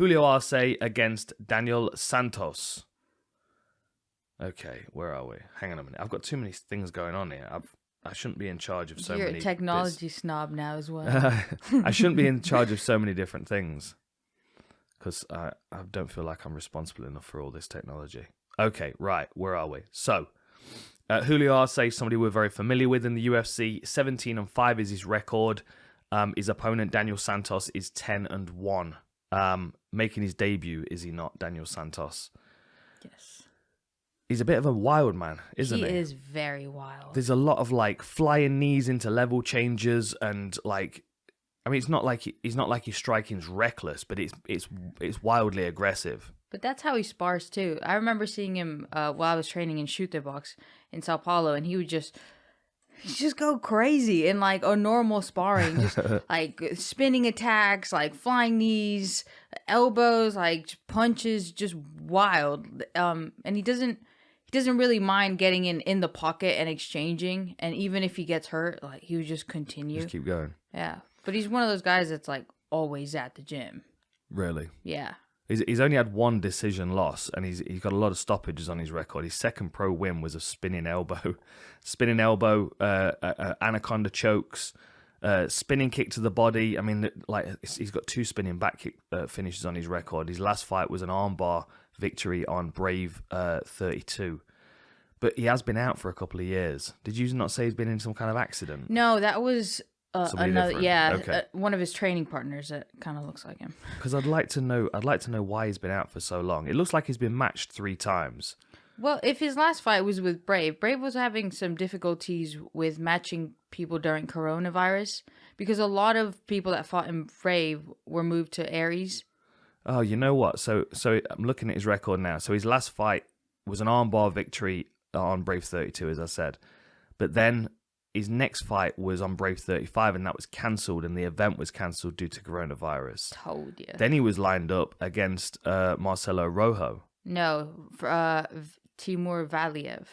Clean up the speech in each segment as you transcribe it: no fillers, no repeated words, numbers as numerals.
Julio Arce against Daniel Santos. Okay, where are we? Hang on a minute. I've got too many things going on here. I shouldn't be in charge of so many... You're a technology snob now as well. I shouldn't be in charge of so many different things. Because I don't feel like I'm responsible enough for all this technology. Okay, right. Where are we? So, Julio Arce, somebody we're very familiar with in the UFC. 17-5 is his record. His opponent, Daniel Santos, is 10-1. Making his debut, is he not, Daniel Santos? Yes. He's a bit of a wild man, isn't he? He is very wild. There's a lot of like flying knees into level changes, and like, I mean, it's not like his striking's reckless, but it's wildly aggressive. But that's how he spars too. I remember seeing him while I was training in shoot the box in Sao Paulo, and he would just go crazy in like a normal sparring, just like spinning attacks, like flying knees, elbows, like punches, just wild. And he doesn't really mind getting in the pocket and exchanging. And even if he gets hurt, like he would just continue. Just keep going. Yeah. But he's one of those guys that's like always at the gym. Really? Yeah. He's only had one decision loss, and he's got a lot of stoppages on his record. His second pro win was a spinning elbow. Anaconda chokes, spinning kick to the body. I mean, like he's got 2 spinning back kick finishes on his record. His last fight was an armbar victory on Brave 32. But he has been out for a couple of years. Did you not say he's been in some kind of accident? No, that was... another, okay. One of his training partners that kind of looks like him. Because I'd like to know why he's been out for so long. It looks like he's been matched 3 times. Well, if his last fight was with Brave was having some difficulties with matching people during coronavirus, because a lot of people that fought in Brave were moved to Aries. Oh, you know what? So I'm looking at his record now. So his last fight was an armbar victory on Brave 32, as I said, but then his next fight was on Brave 35, and that was cancelled, and the event was cancelled due to coronavirus. Told you. Then he was lined up against Marcelo Rojo. No, Timur Valiev,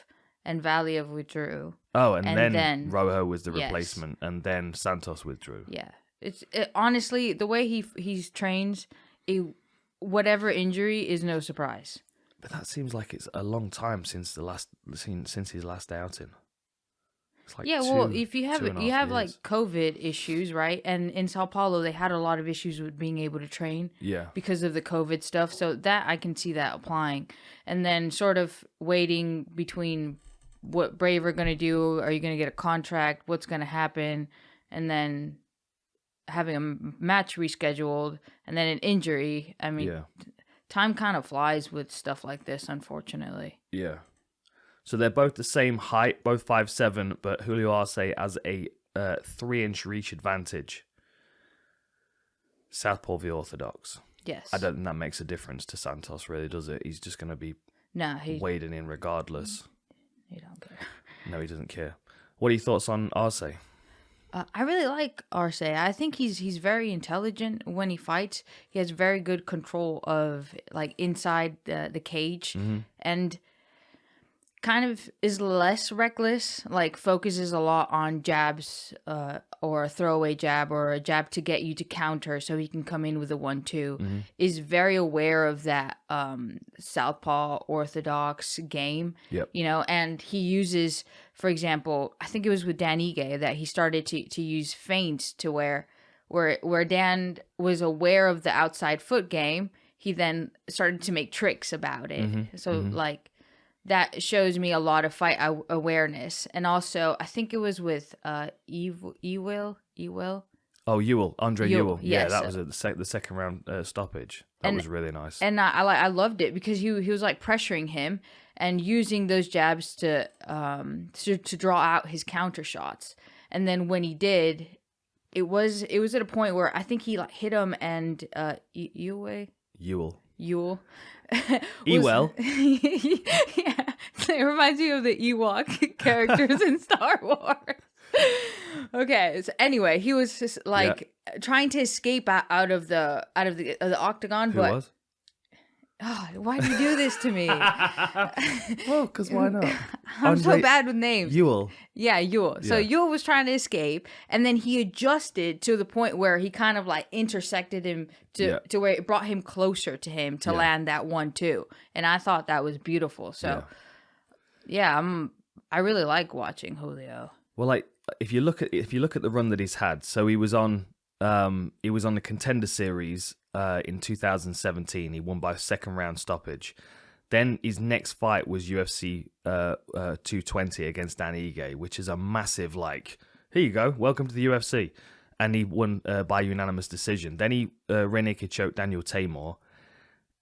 and Valiev withdrew. Oh, and then Rojo was the replacement, and then Santos withdrew. Yeah, honestly, the way he trains, whatever injury is no surprise. But that seems like it's a long time since his last outing. Like if you have years. like COVID issues, right? And in Sao Paulo, they had a lot of issues with being able to train, because of the COVID stuff. So that I can see that applying, and then sort of waiting between what Brave are going to do. Are you going to get a contract? What's going to happen? And then having a match rescheduled, and then an injury. I mean, time kind of flies with stuff like this, unfortunately. Yeah. So they're both the same height, both 5'7", but Julio Arce has a 3-inch reach advantage. Southpaw v Orthodox. Yes. I don't think that makes a difference to Santos, really, does it? He's just going to be wading in regardless. He don't care. No, he doesn't care. What are your thoughts on Arce? I really like Arce. I think he's very intelligent when he fights. He has very good control of like inside the cage, and kind of is less reckless, like focuses a lot on jabs or a throwaway jab or a jab to get you to counter so he can come in with a 1-2, is very aware of that southpaw orthodox game, and he uses, for example, I think it was with Dan Ige that he started to use feints to where Dan was aware of the outside foot game, he then started to make tricks about it. Like, that shows me a lot of fight awareness. And also, I think it was with Ewell. Oh, Ewell. Andre Ewell. Yeah, yes. That was the second round stoppage. That was really nice. And I loved it because he was like pressuring him and using those jabs to draw out his counter shots. And then when he did, it was at a point where I think he like hit him and Ewell. Ewell. Yeah, it reminds me of the Ewok characters in Star Wars. Okay, so anyway, he was just like trying to escape out of the octagon. Who was? Oh, why do you do this to me? Well, because why not? I'm so bad with names. Ewell. Yeah, Yule. So Yeah. Yule was trying to escape, and then he adjusted to the point where he kind of like intersected him to where it brought him closer to him to land that 1-2. And I thought that was beautiful. So I really like watching Julio. Well, like if you look at the run that he's had, so he was on the Contender Series in 2017. He won by second round stoppage. Then his next fight was UFC 220 against Dan Ige, which is a massive, like, here you go, welcome to the UFC. And he won by unanimous decision. Then he rear naked choked Daniel Tamor.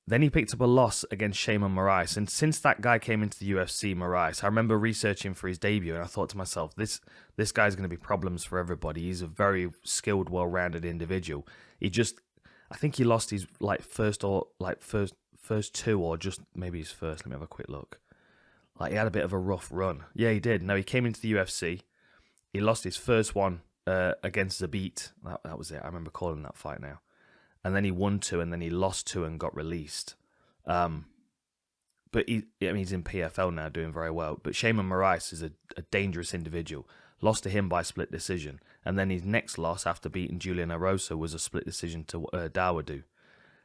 Then he picked up a loss against Shaman Moraes. And since that guy came into the UFC, Moraes, I remember researching for his debut, and I thought to myself, this guy's going to be problems for everybody. He's a very skilled, well-rounded individual. I think he lost his first two, or just maybe his first. Let me have a quick look. Like, he had a bit of a rough run. Yeah, he did. No, he came into the UFC. He lost his first one against Zabit. That was it. I remember calling that fight now. And then he won 2, and then he lost 2 and got released. But he's in PFL now, doing very well. But Shaman Moraes is a dangerous individual. Lost to him by split decision. And then his next loss after beating Julian Erosa was a split decision to Dawoodu.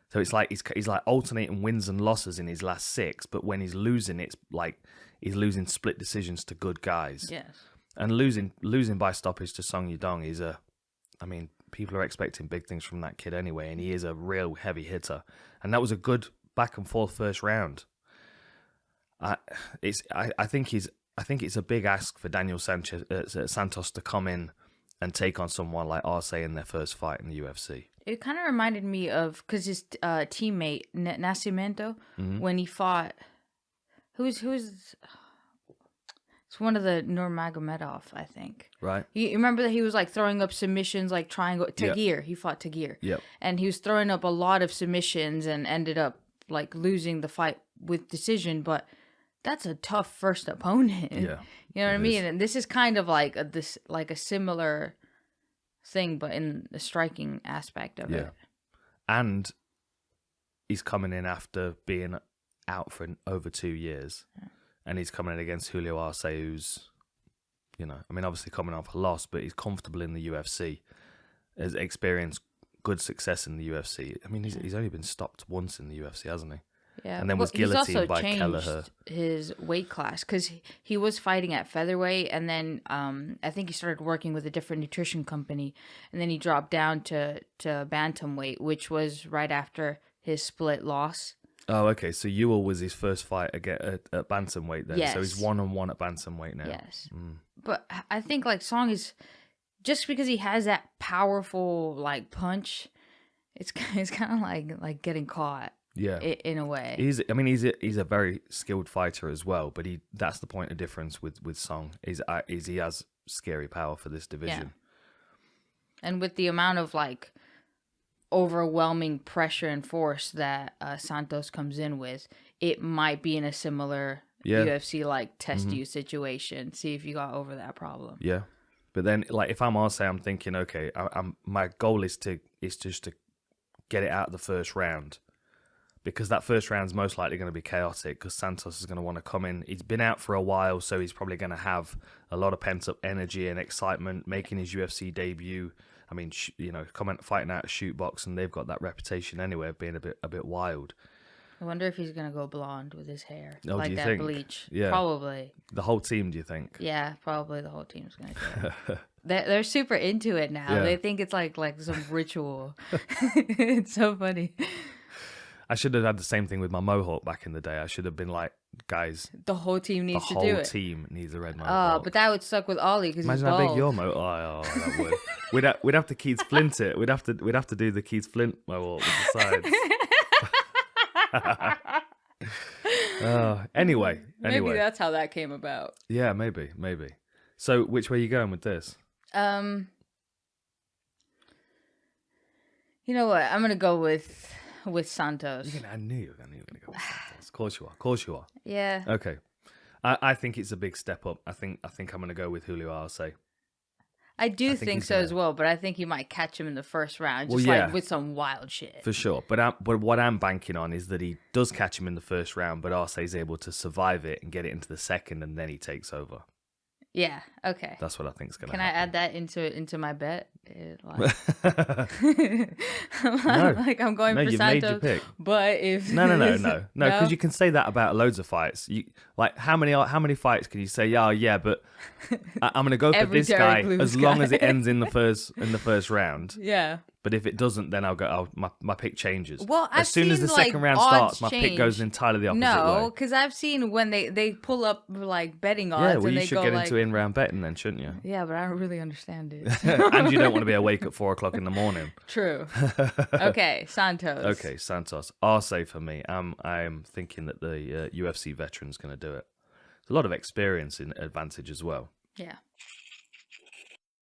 So it's like he's like alternating wins and losses in his last 6, but when he's losing, it's like he's losing split decisions to good guys. Yes. And losing by stoppage to Song Yudong people are expecting big things from that kid anyway, and he is a real heavy hitter. And that was a good back and forth first round. I think it's a big ask for Daniel Santos to come in and take on someone like Arce in their first fight in the UFC. It kind of reminded me of, because his teammate Nascimento, when he fought, who's it's one of the Nurmagomedov, I think. Right. You remember that he was like throwing up submissions, like triangle. Tagir, he fought Tagir. Yep. And he was throwing up a lot of submissions and ended up like losing the fight with decision. But that's a tough first opponent. Yeah. You know what I mean? And this is kind of like a similar thing, but in the striking aspect of it. And he's coming in after being out for over 2 years. Yeah. And he's coming in against Julio Arce, who's, obviously coming off a loss, but he's comfortable in the UFC, has experienced good success in the UFC. I mean, he's only been stopped once in the UFC, hasn't he? Yeah. And then was guillotined by Kelleher. His weight class, because he was fighting at featherweight, and then I think he started working with a different nutrition company, and then he dropped down to bantamweight, which was right after his split loss. Oh, okay. So Ewell was his first fight at bantamweight then. Yes. So he's 1-1 at bantamweight now. Yes. But I think like Song is, just because he has that powerful like punch, it's kind of like getting caught. Yeah. In a way. He's a very skilled fighter as well, but that's the point of difference with Song is he has scary power for this division. Yeah. And with the amount of like overwhelming pressure and force that Santos comes in with, it might be in a similar UFC like test you situation. See if you got over that problem. Yeah, but then like if I'm Arce, I'm thinking, okay, my goal is just to get it out of the first round, because that first round's most likely going to be chaotic because Santos is going to want to come in. He's been out for a while, so he's probably going to have a lot of pent up energy and excitement making his UFC debut. I mean, fighting out a shoot box, and they've got that reputation anyway of being a bit wild. I wonder if he's gonna go blonde with his hair, do like you that think? bleach. Yeah, probably. The whole team, do you think? Yeah, probably the whole team's gonna do it. They're super into it now. Yeah. They think it's like some ritual. It's so funny. I should have had the same thing with my mohawk back in the day. I should have been like, guys, the whole team needs to do it. The whole team needs a red mohawk. But that would suck with Ollie because he's bald. Imagine how big your mohawk. Oh, that would. We'd have to Keith Flint it. We'd have to do the Keith Flint mohawk with the sides. Anyway. Maybe that's how that came about. Yeah, maybe. So, which way are you going with this? You know what? I'm gonna go with Santos. I knew you were going to go with Santos. Of course you are. Yeah. Okay. I think it's a big step up. I think I'm going to go with Julio Arce. I do think think he's so gonna- as well, but I think he might catch him in the first round, just Well, yeah. like with some wild shit. For sure. But what I'm banking on is that he does catch him in the first round, but Arce is able to survive it and get it into the second, and then he takes over. Yeah. Okay. That's what I think is going to Can I happen. add that into my bet? Like, No. I'm going No, for you've made your Santos. pick. But if No, because you can say that about loads of fights. Like how many fights can you say? Oh yeah, but I'm going to go for Every this guy Derek Lewis as long guy. as it ends in the first round. Yeah. But if it doesn't, then I'll go. My pick changes. Well, I've as soon as the seen, second like, round odds starts, my pick change. goes entirely the opposite No, way. because I've seen when they pull up like betting odds Yeah, well, and you they should go get like, into in-round betting then, shouldn't you? yeah, but I don't really understand it. And you don't want to be awake at 4:00 in the morning. True. Okay, Santos. Okay, Santos. Arce for me. I'm thinking that the UFC veteran's going to do it. There's a lot of experience in advantage as well. Yeah.